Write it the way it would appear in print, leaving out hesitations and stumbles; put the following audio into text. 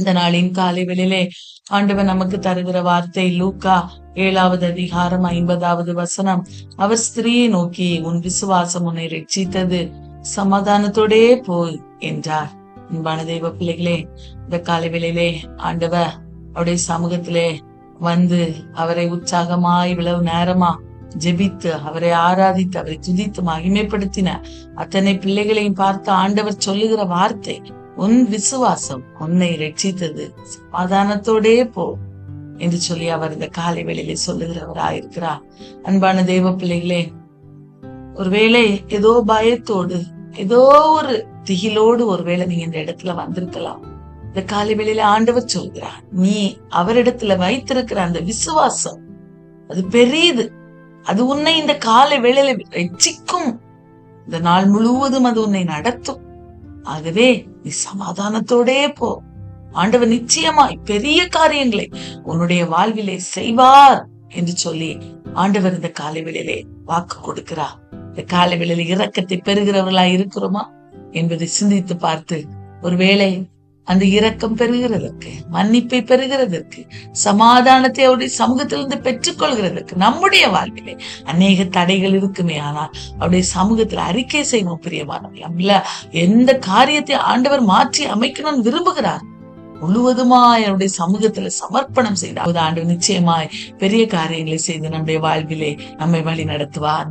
இந்த நாளின் காலை வேளையிலே ஆண்டவர் நமக்கு தருகிற வார்த்தை லூக்கா 7வது அதிகாரம் 50வது வசனம். அவர் ஸ்திரீயை நோக்கி, உன் விசுவாசம் உன்னை ரட்சித்தது, சமாதானத்தோடே போய் என்றார். அன்பான தெய்வ பிள்ளைகளே, இந்த காலை வேளையிலே ஆண்டவர் அவருடைய சமூகத்திலே வந்து அவரை உற்சாகமாய் இவ்வளவு நேரமா ஜெபித்து அவரை ஆராதித்து அவரை துதித்து மகிமைப்படுத்தின அத்தனை பிள்ளைகளையும் பார்த்து ஆண்டவர் சொல்லுகிற வார்த்தை, உன் விசுவாசம் உன்னை ரட்சித்தது, சமாதானத்தோடே போ என்று சொல்லி அவர் இந்த காலை வேளையிலே சொல்லுகிறவராயிருக்கிறார். அன்பான தெய்வ பிள்ளைகளே, ஒருவேளை ஏதோ பயத்தோடு ஏதோ ஒரு திகிலோடு ஒருவேளை நீங்க இந்த இடத்துல வந்திருக்கலாம். இந்த காலை வேளையில ஆண்டவர் சொல்கிறார், நீ அவரிடத்துல வைத்திருக்கிற அந்த விசுவாசம் அது பெரியது. அது உன்னை இந்த காலை வேளையில ரட்சிக்கும். இந்த நாள் முழுவதும் அது உன்னை நடத்தும். ஆகவே நீ சமாதானத்தோடே போ. ஆண்டவர் நிச்சயமாய் பெரிய காரியங்களை உன்னுடைய வாழ்விலே செய்வார் என்று சொல்லி ஆண்டவர் இந்த காலை வேளையிலே வாக்கு கொடுக்கிறார். இந்த காலை வேளையில இரக்கத்தை பெறுகிறவர்களா இருக்கிறோமா என்பதை சிந்தித்து பார்த்து, ஒருவேளை அந்த இரக்கம் பெறுகிறதற்கு, மன்னிப்பை பெறுகிறதற்கு, சமாதானத்தை அவருடைய சமூகத்திலிருந்து பெற்றுக்கொள்கிறதற்கு நம்முடைய வாழ்விலே அநேக தடைகள் இருக்குமே. ஆனால் அவருடைய சமூகத்துல அறிக்கை செய்வோம் பிரியமானவர்கள. எந்த காரியத்தை ஆண்டவர் மாற்றி அமைக்கணும்னு விரும்புகிறார், முழுவதுமாய் அவருடைய சமூகத்துல சமர்ப்பணம் செய்தார். ஆண்டவர் நிச்சயமாய் பெரிய காரியங்களை செய்து நம்முடைய வாழ்விலே நம்மை வழி நடத்துவார்.